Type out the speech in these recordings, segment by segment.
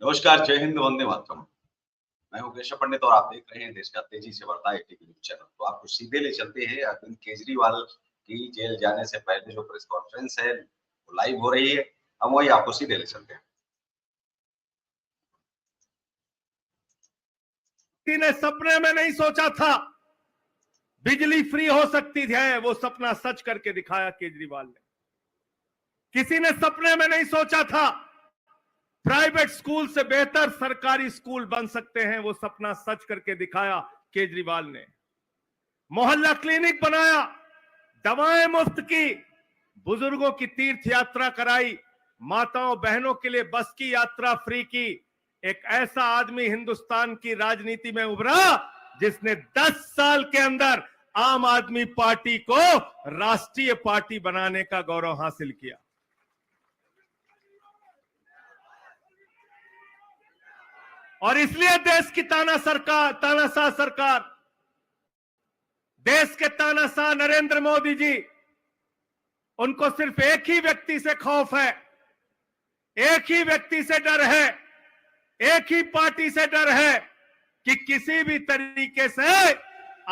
नमस्कार, जय हिंद, वंदे मातरम। मैं हूँ केशव पंडित और आप देख रहे हैं देश का तेजी से बढ़ता है टीवी न्यूज़ चैनल। तो आपको सीधे ले चलते हैं अरविंद केजरीवाल की जेल जाने से पहले जो प्रेस कॉन्फ्रेंस है, वो लाइव हो रही है। हम वही आपको सीधे ले चलते हैं। किसी ने सपने में नहीं सोचा था बिजली फ्री हो सकती है, वो सपना सच करके दिखाया केजरीवाल ने। किसी ने सपने में नहीं सोचा था प्राइवेट स्कूल से बेहतर सरकारी स्कूल बन सकते हैं, वो सपना सच करके दिखाया केजरीवाल ने। मोहल्ला क्लिनिक बनाया, दवाएं मुफ्त की, बुजुर्गों की तीर्थ यात्रा कराई, माताओं बहनों के लिए बस की यात्रा फ्री की। एक ऐसा आदमी हिंदुस्तान की राजनीति में उभरा जिसने 10 साल के अंदर आम आदमी पार्टी को राष्ट्रीय पार्टी बनाने का गौरव हासिल किया। और इसलिए देश की तानाशाह सरकार, देश के तानाशाह नरेंद्र मोदी जी, उनको सिर्फ एक ही व्यक्ति से खौफ है, एक ही व्यक्ति से डर है, एक ही पार्टी से डर है कि किसी भी तरीके से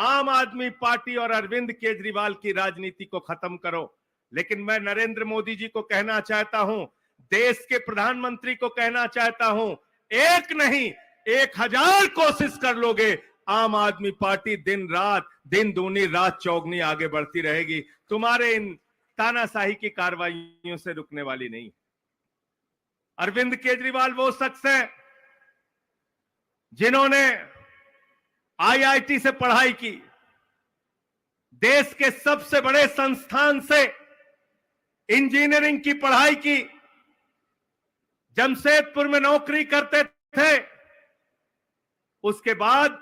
आम आदमी पार्टी और अरविंद केजरीवाल की राजनीति को खत्म करो। लेकिन मैं नरेंद्र मोदी जी को कहना चाहता हूं, देश के प्रधानमंत्री को कहना चाहता हूं, एक नहीं 1000 कोशिश कर लोगे, आम आदमी पार्टी दिन दूनी रात चौगनी आगे बढ़ती रहेगी। तुम्हारे इन तानाशाही की कार्रवाइयों से रुकने वाली नहीं। अरविंद केजरीवाल वो शख्स है जिन्होंने आईआईटी से पढ़ाई की, देश के सबसे बड़े संस्थान से इंजीनियरिंग की पढ़ाई की, जमशेदपुर में नौकरी करते थे, उसके बाद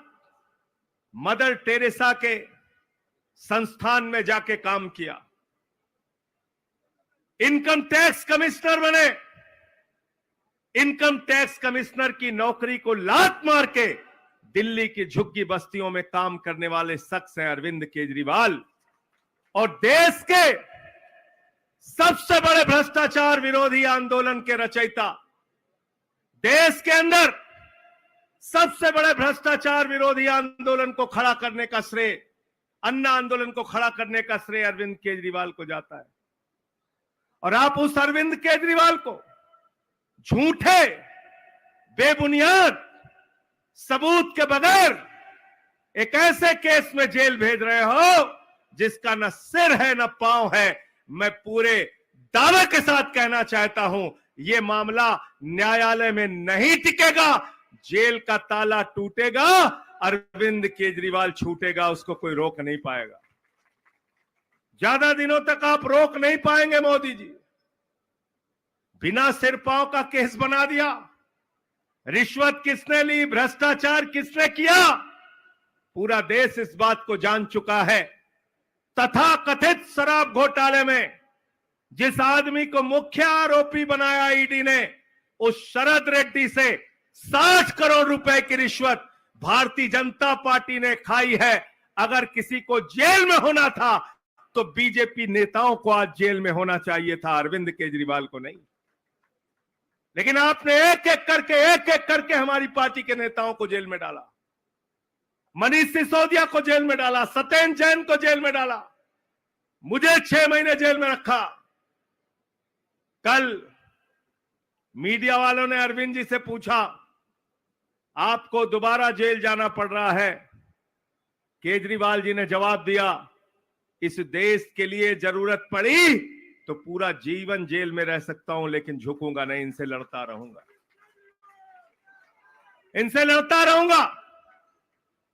मदर टेरेसा के संस्थान में जाके काम किया, इनकम टैक्स कमिश्नर बने। इनकम टैक्स कमिश्नर की नौकरी को लात मार के दिल्ली की झुग्गी बस्तियों में काम करने वाले शख्स हैं अरविंद केजरीवाल। और देश के सबसे बड़े भ्रष्टाचार विरोधी आंदोलन के रचयिता, देश के अंदर सबसे बड़े भ्रष्टाचार विरोधी आंदोलन को खड़ा करने का श्रेय, अन्ना आंदोलन को खड़ा करने का श्रेय अरविंद केजरीवाल को जाता है। और आप उस अरविंद केजरीवाल को झूठे, बेबुनियाद सबूत के बगैर एक ऐसे केस में जेल भेज रहे हो जिसका न सिर है न पांव है। मैं पूरे दावे के साथ कहना चाहता हूं, यह मामला न्यायालय में नहीं टिकेगा, जेल का ताला टूटेगा, अरविंद केजरीवाल छूटेगा, उसको कोई रोक नहीं पाएगा। ज्यादा दिनों तक आप रोक नहीं पाएंगे मोदी जी। बिना सिर पांव का केस बना दिया। रिश्वत किसने ली, भ्रष्टाचार किसने किया, पूरा देश इस बात को जान चुका है। तथाकथित शराब घोटाले में जिस आदमी को मुख्य आरोपी बनाया ईडी ने, उस शरद रेड्डी से 60 करोड़ रुपए की रिश्वत भारतीय जनता पार्टी ने खाई है। अगर किसी को जेल में होना था तो बीजेपी नेताओं को आज जेल में होना चाहिए था, अरविंद केजरीवाल को नहीं। लेकिन आपने एक एक करके हमारी पार्टी के नेताओं को जेल में डाला। मनीष सिसोदिया को जेल में डाला, सत्येंद्र जैन को जेल में डाला, मुझे 6 महीने जेल में रखा। कल मीडिया वालों ने अरविंद जी से पूछा, आपको दोबारा जेल जाना पड़ रहा है। केजरीवाल जी ने जवाब दिया, इस देश के लिए जरूरत पड़ी तो पूरा जीवन जेल में रह सकता हूं, लेकिन झुकूंगा नहीं, इनसे लड़ता रहूंगा, इनसे लड़ता रहूंगा,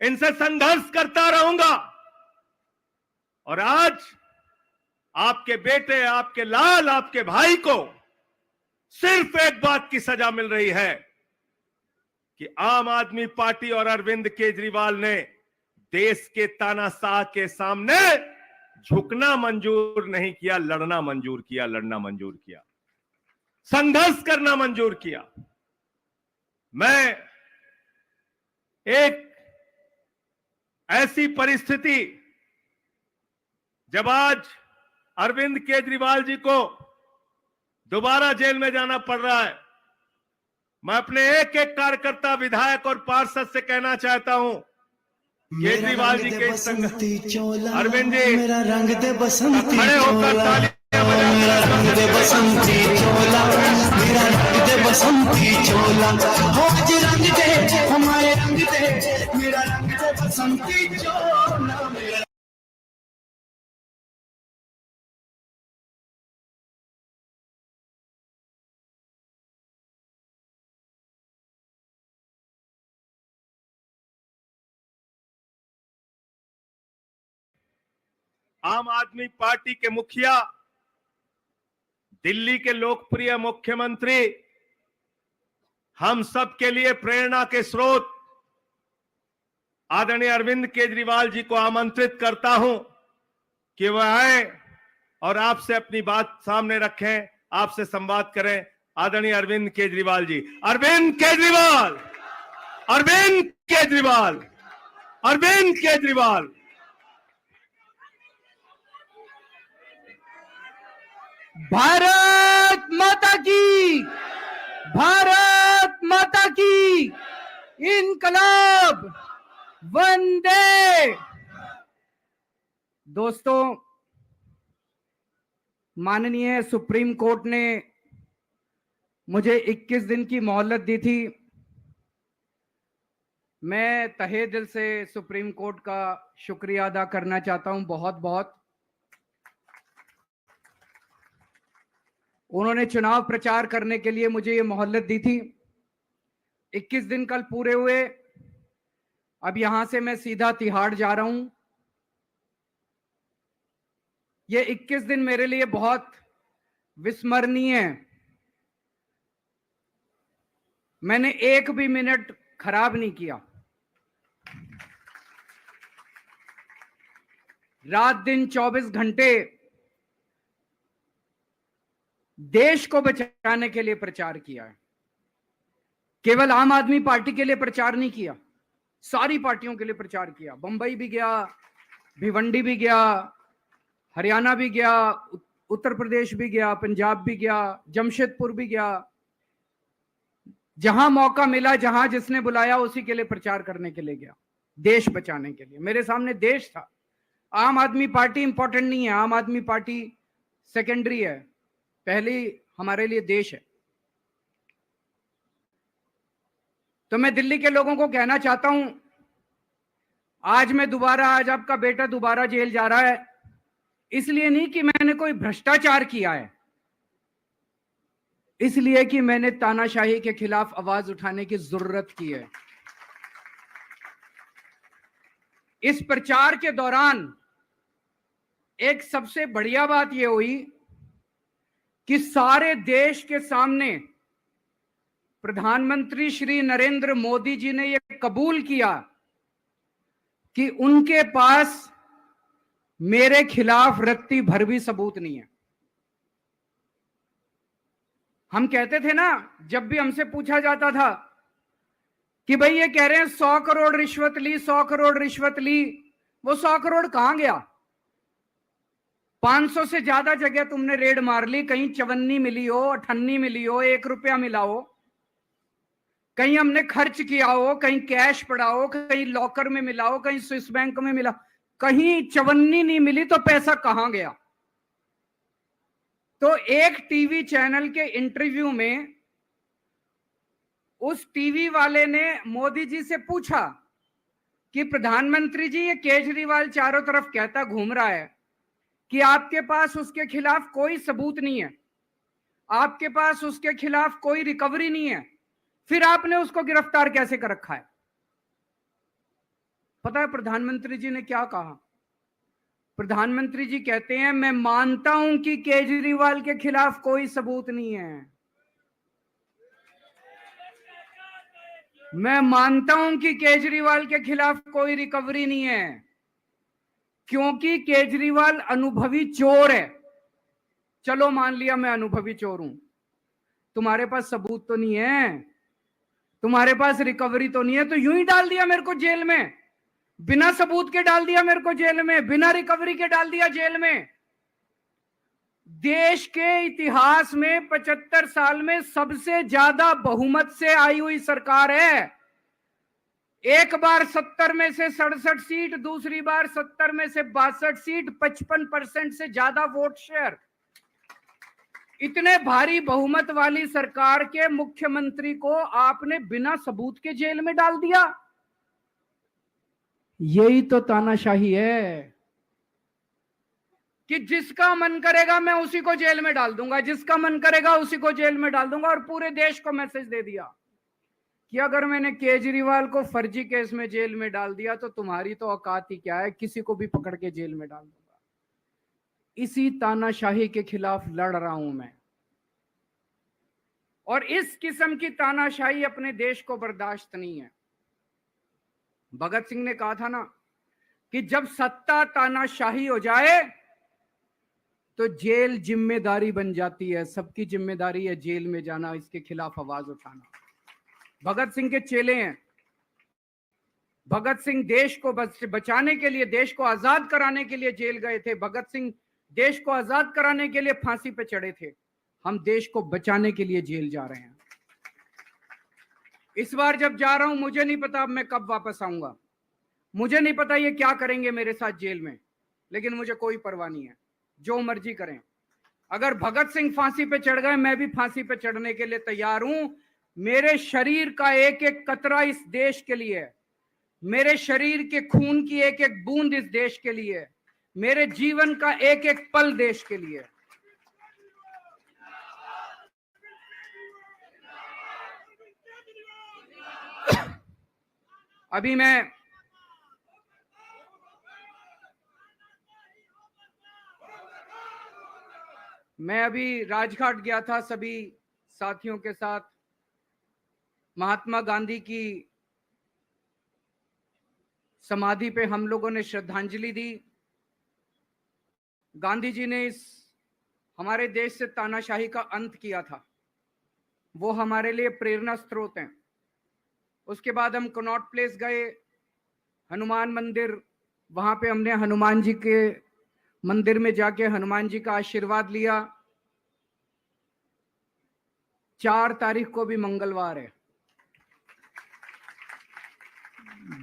इनसे संघर्ष करता रहूंगा। और आज आपके बेटे, आपके लाल, आपके भाई को सिर्फ एक बात की सजा मिल रही है कि आम आदमी पार्टी और अरविंद केजरीवाल ने देश के तानाशाह के सामने झुकना मंजूर नहीं किया, लड़ना मंजूर किया, लड़ना मंजूर किया, संघर्ष करना मंजूर किया। मैं एक ऐसी परिस्थिति जब आज अरविंद केजरीवाल जी को दोबारा जेल में जाना पड़ रहा है, मैं अपने एक एक कार्यकर्ता, विधायक और पार्षद से कहना चाहता हूं, केजरीवाल जी के अरविंद जी मेरा रंग दे बसंती खड़े होकर चोला, तालियां मेरा रंग दे बसंती चोला, मेरा रंग दे बसंती चोला, हो आज रंग दे हमारे रंग दे, मेरा रंग दे बसंती चोला, मेरा आम आदमी पार्टी के मुखिया, दिल्ली के लोकप्रिय मुख्यमंत्री, हम सब के लिए प्रेरणा के स्रोत आदरणीय अरविंद केजरीवाल जी को आमंत्रित करता हूं कि वह आए और आपसे अपनी बात सामने रखें, आपसे संवाद करें। आदरणीय अरविंद केजरीवाल जी, अरविंद केजरीवाल, अरविंद केजरीवाल, अरविंद केजरीवाल। भारत माता की, भारत माता की, इनकलाब, वंदे। दोस्तों, माननीय सुप्रीम कोर्ट ने मुझे 21 दिन की मोहलत दी थी। मैं तहे दिल से सुप्रीम कोर्ट का शुक्रिया अदा करना चाहता हूं, बहुत बहुत। उन्होंने चुनाव प्रचार करने के लिए मुझे ये मोहलत दी थी। 21 दिन कल पूरे हुए। अब यहां से मैं सीधा तिहाड़ जा रहा हूं। ये 21 दिन मेरे लिए बहुत विस्मरणीय है। मैंने एक भी मिनट खराब नहीं किया। रात दिन 24 घंटे देश को बचाने के लिए प्रचार किया है। केवल आम आदमी पार्टी के लिए प्रचार नहीं किया, सारी पार्टियों के लिए प्रचार किया। बंबई भी गया, भिवंडी भी गया, हरियाणा भी गया, उत्तर प्रदेश भी गया, पंजाब भी गया, जमशेदपुर भी गया। जहां मौका मिला, जहां जिसने बुलाया, उसी के लिए प्रचार करने के लिए गया, देश बचाने के लिए। मेरे सामने देश था। आम आदमी पार्टी इंपॉर्टेंट नहीं है, आम आदमी पार्टी सेकेंडरी है, पहली हमारे लिए देश है। तो मैं दिल्ली के लोगों को कहना चाहता हूं, आज आपका बेटा दोबारा जेल जा रहा है, इसलिए नहीं कि मैंने कोई भ्रष्टाचार किया है, इसलिए कि मैंने तानाशाही के खिलाफ आवाज उठाने की जरूरत की है। इस प्रचार के दौरान एक सबसे बढ़िया बात यह हुई कि सारे देश के सामने प्रधानमंत्री श्री नरेंद्र मोदी जी ने यह कबूल किया कि उनके पास मेरे खिलाफ रत्ती भर भी सबूत नहीं है। हम कहते थे ना, जब भी हमसे पूछा जाता था कि भाई ये कह रहे हैं 100 करोड़ रिश्वत ली, 100 करोड़ रिश्वत ली, वो 100 करोड़ कहां गया? 500 से ज्यादा जगह तुमने रेड मार ली, कहीं चवन्नी मिली हो, अठन्नी मिली हो, 1 रुपया मिला हो, कहीं हमने खर्च किया हो, कहीं कैश पड़ा हो, कहीं लॉकर में मिला हो, कहीं स्विस बैंक में मिला, कहीं चवन्नी नहीं मिली, तो पैसा कहां गया? तो एक टीवी चैनल के इंटरव्यू में उस टीवी वाले ने मोदी जी से पूछा कि प्रधानमंत्री जी, ये केजरीवाल चारों तरफ कहता घूम रहा है कि आपके पास उसके खिलाफ कोई सबूत नहीं है, आपके पास उसके खिलाफ कोई रिकवरी नहीं है, फिर आपने उसको गिरफ्तार कैसे कर रखा है? पता है प्रधानमंत्री जी ने क्या कहा? प्रधानमंत्री जी कहते हैं, मैं मानता हूं कि केजरीवाल के खिलाफ कोई सबूत नहीं है, मैं मानता हूं कि केजरीवाल के खिलाफ कोई रिकवरी नहीं है, क्योंकि केजरीवाल अनुभवी चोर है। चलो मान लिया मैं अनुभवी चोर हूं, तुम्हारे पास सबूत तो नहीं है, तुम्हारे पास रिकवरी तो नहीं है, तो यूं ही डाल दिया मेरे को जेल में, बिना सबूत के डाल दिया मेरे को जेल में, बिना रिकवरी के डाल दिया जेल में। देश के इतिहास में 75 साल में सबसे ज्यादा बहुमत से आई हुई सरकार है। एक बार 70 में से 67 सीट, दूसरी बार 70 में से 62 सीट, 55% से ज्यादा वोट शेयर। इतने भारी बहुमत वाली सरकार के मुख्यमंत्री को आपने बिना सबूत के जेल में डाल दिया। यही तो तानाशाही है कि जिसका मन करेगा मैं उसी को जेल में डाल दूंगा, जिसका मन करेगा उसी को जेल में डाल दूंगा। और पूरे देश को मैसेज दे दिया कि अगर मैंने केजरीवाल को फर्जी केस में जेल में डाल दिया तो तुम्हारी तो औकात ही क्या है, किसी को भी पकड़ के जेल में डाल दूंगा। इसी तानाशाही के खिलाफ लड़ रहा हूं मैं। और इस किस्म की तानाशाही अपने देश को बर्दाश्त नहीं है। भगत सिंह ने कहा था ना कि जब सत्ता तानाशाही हो जाए तो जेल जिम्मेदारी बन जाती है। सबकी जिम्मेदारी है जेल में जाना, इसके खिलाफ आवाज उठाना। भगत सिंह के चेले हैं। भगत सिंह देश को बचाने के लिए, देश को आजाद कराने के लिए जेल गए थे। भगत सिंह देश को आजाद कराने के लिए फांसी पे चढ़े थे। हम देश को बचाने के लिए जेल जा रहे हैं। इस बार जब जा रहा हूं, मुझे नहीं पता अब मैं कब वापस आऊंगा, मुझे नहीं पता ये क्या करेंगे मेरे साथ जेल में, लेकिन मुझे कोई परवाह नहीं है, जो मर्जी करें। अगर भगत सिंह फांसी पे चढ़ गए, मैं भी फांसी पे चढ़ने के लिए तैयार हूं। मेरे शरीर का एक एक कतरा इस देश के लिए, मेरे शरीर के खून की एक एक बूंद इस देश के लिए, मेरे जीवन का एक एक पल देश के लिए। अभी मैं अभी राजघाट गया था सभी साथियों के साथ। महात्मा गांधी की समाधि पे हम लोगों ने श्रद्धांजलि दी। गांधी जी ने इस हमारे देश से तानाशाही का अंत किया था, वो हमारे लिए प्रेरणा स्रोत हैं। उसके बाद हम कनॉट प्लेस गए, हनुमान मंदिर, वहां पे हमने हनुमान जी के मंदिर में जाके हनुमान जी का आशीर्वाद लिया। 4 तारीख को भी मंगलवार है,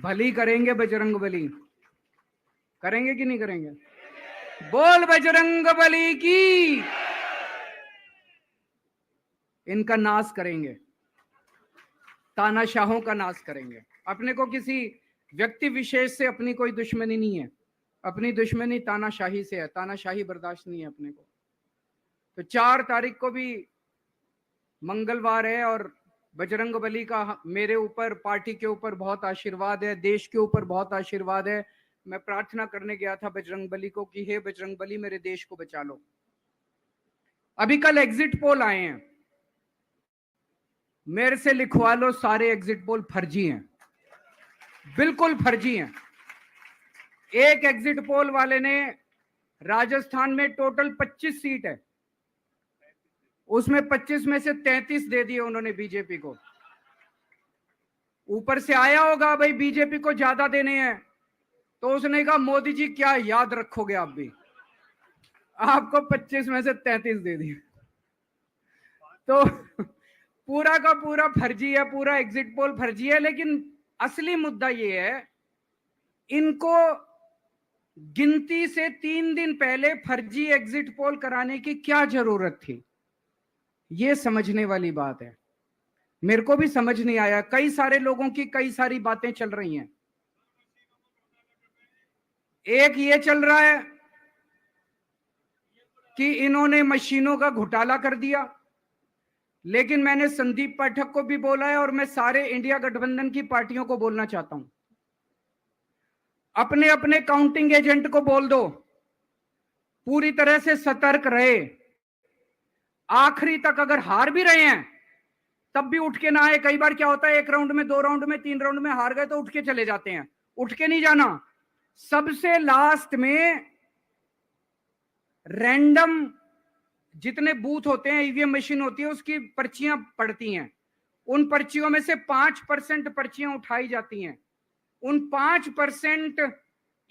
भली करेंगे बजरंग बली, करेंगे कि नहीं करेंगे? बोल बजरंग बली की। इनका नाश करेंगे, तानाशाहों का नाश करेंगे। अपने को किसी व्यक्ति विशेष से अपनी कोई दुश्मनी नहीं है, अपनी दुश्मनी तानाशाही से है। तानाशाही बर्दाश्त नहीं है अपने को। तो 4 तारीख को भी मंगलवार है और बजरंग बली का मेरे ऊपर, पार्टी के ऊपर बहुत आशीर्वाद है, देश के ऊपर बहुत आशीर्वाद है। मैं प्रार्थना करने गया था बजरंग बली को कि हे बजरंग बली, मेरे देश को बचा लो। अभी कल एग्जिट पोल आए हैं, मेरे से लिखवा लो, सारे एग्जिट पोल फर्जी हैं, बिल्कुल फर्जी हैं। एक एग्जिट पोल वाले ने राजस्थान में टोटल 25 सीट है, उसमें 25 में से 33 दे दिए उन्होंने बीजेपी को। ऊपर से आया होगा भाई बीजेपी को ज्यादा देने हैं, तो उसने कहा मोदी जी क्या याद रखोगे आप भी, आपको 25 में से 33 दे दिए। तो पूरा का पूरा फर्जी है, पूरा एग्जिट पोल फर्जी है। लेकिन असली मुद्दा ये है, इनको गिनती से 3 दिन पहले फर्जी एग्जिट पोल कराने की क्या जरूरत थी, ये समझने वाली बात है। मेरे को भी समझ नहीं आया। कई सारे लोगों की कई सारी बातें चल रही हैं। एक ये चल रहा है कि इन्होंने मशीनों का घोटाला कर दिया, लेकिन मैंने संदीप पाठक को भी बोला है और मैं सारे इंडिया गठबंधन की पार्टियों को बोलना चाहता हूं, अपने अपने काउंटिंग एजेंट को बोल दो, पूरी तरह से सतर्क रहे। आखिरी तक अगर हार भी रहे हैं तब भी उठ के ना आए। कई बार क्या होता है, 1 राउंड में, 2 राउंड में, 3 राउंड में हार गए तो उठ के चले जाते हैं। उठ के नहीं जाना। सबसे लास्ट में रैंडम जितने बूथ होते हैं, ईवीएम मशीन होती है, उसकी पर्चियां पड़ती हैं। उन पर्चियों में से 5% पर्चियां उठाई जाती हैं। उन 5%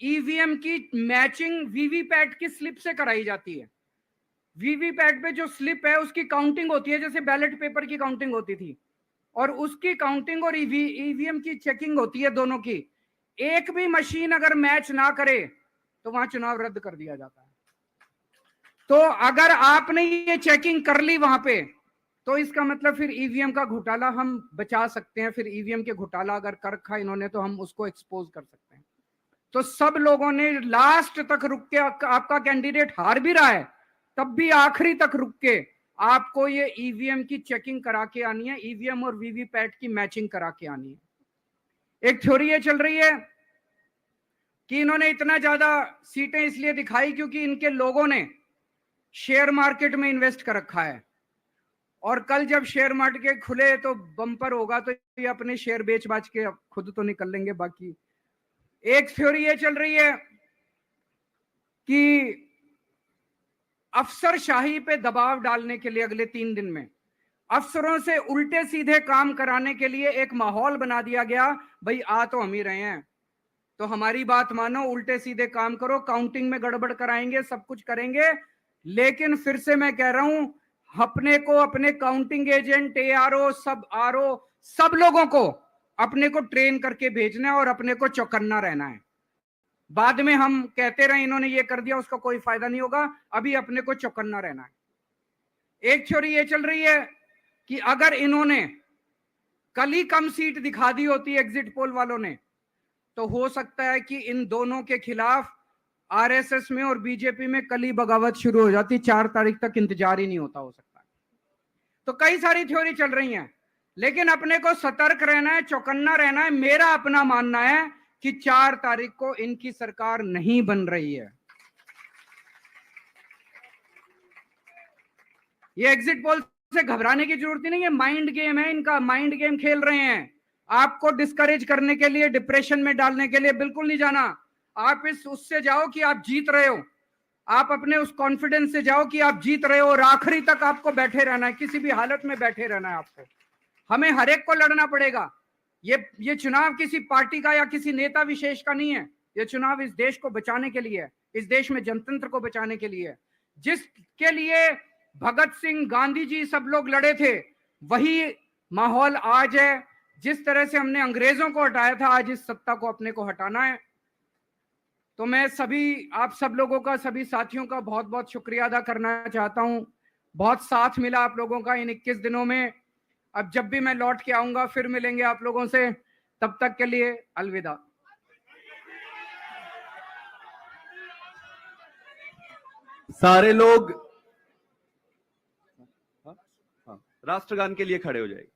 ईवीएम की मैचिंग वीवीपैट की स्लिप से कराई जाती है। वीवीपैट पे जो स्लिप है उसकी काउंटिंग होती है जैसे बैलेट पेपर की काउंटिंग होती थी, और उसकी काउंटिंग और ईवीएम की चेकिंग होती है दोनों की। एक भी मशीन अगर मैच ना करे तो वहां चुनाव रद्द कर दिया जाता है। तो अगर आपने ये चेकिंग कर ली वहां पे, तो इसका मतलब फिर ईवीएम का घोटाला हम बचा सकते हैं। फिर ईवीएम के घोटाला अगर कर रखा इन्होंने तो हम उसको एक्सपोज कर सकते हैं। तो सब लोगों ने लास्ट तक रुक के, आपका कैंडिडेट हार भी रहा है तब भी आखिरी तक रुक के आपको ये ईवीएम की चेकिंग करा के आनी है, ईवीएम और वीवीपैट की मैचिंग करा के आनी है। एक थ्योरी ये चल रही है कि इन्होंने इतना ज्यादा सीटें इसलिए दिखाई क्योंकि इनके लोगों ने शेयर मार्केट में इन्वेस्ट कर रखा है, और कल जब शेयर मार्केट खुले तो बम्पर होगा, तो ये अपने शेयर बेच बाच के खुद तो निकल लेंगे। बाकी एक थ्योरी ये चल रही है कि अफसरशाही पे दबाव डालने के लिए अगले 3 दिन में अफसरों से उल्टे सीधे काम कराने के लिए एक माहौल बना दिया गया। भाई आ तो हम ही रहे हैं, तो हमारी बात मानो, उल्टे सीधे काम करो, काउंटिंग में गड़बड़ कराएंगे, सब कुछ करेंगे। लेकिन फिर से मैं कह रहा हूं, अपने को, अपने काउंटिंग एजेंट, एआरओ, सब आरओ, सब लोगों को अपने को ट्रेन करके भेजना है और अपने को चौकन्ना रहना है। बाद में हम कहते रहे इन्होंने ये कर दिया, उसका कोई फायदा नहीं होगा। अभी अपने को चौकन्ना रहना है। एक थ्योरी ये चल रही है कि अगर इन्होंने कल ही कम सीट दिखा दी होती एग्जिट पोल वालों ने, तो हो सकता है कि इन दोनों के खिलाफ आरएसएस में और बीजेपी में कल ही बगावत शुरू हो जाती। 4 तारीख तक इंतजार ही नहीं होता, हो सकता है। तो कई सारी थ्योरी चल रही हैं, लेकिन अपने को सतर्क रहना है, चौकन्ना रहना है। मेरा अपना मानना है कि 4 तारीख को इनकी सरकार नहीं बन रही है। ये एग्जिट पोल से घबराने की जरूरत ही नहीं है, माइंड गेम है इनका, माइंड गेम खेल रहे हैं। आपको डिस्करेज करने के लिए, डिप्रेशन में डालने के लिए बिल्कुल नहीं जाना। आप इस उससे जाओ कि आप जीत रहे हो, आप अपने उस कॉन्फिडेंस से जाओ कि आप जीत रहे हो, और आखिरी तक आपको बैठे रहना है, किसी भी हालत में बैठे रहना है आपको। हमें हर एक को लड़ना पड़ेगा। ये चुनाव किसी पार्टी का या किसी नेता विशेष का नहीं है। ये चुनाव इस देश को बचाने के लिए है, इस देश में जनतंत्र को बचाने के लिए है। जिसके लिए भगत सिंह, गांधी जी सब लोग लड़े थे, वही माहौल आज है। जिस तरह से हमने अंग्रेजों को हटाया था, आज इस सत्ता को अपने को हटाना है। तो मैं सभी आप सब लोगों का, सभी साथियों का बहुत बहुत शुक्रिया अदा करना चाहता हूं। बहुत साथ मिला आप लोगों का इन 21 दिनों में। अब जब भी मैं लौट के आऊंगा फिर मिलेंगे आप लोगों से। तब तक के लिए अलविदा। सारे लोग राष्ट्रगान के लिए खड़े हो जाएंगे।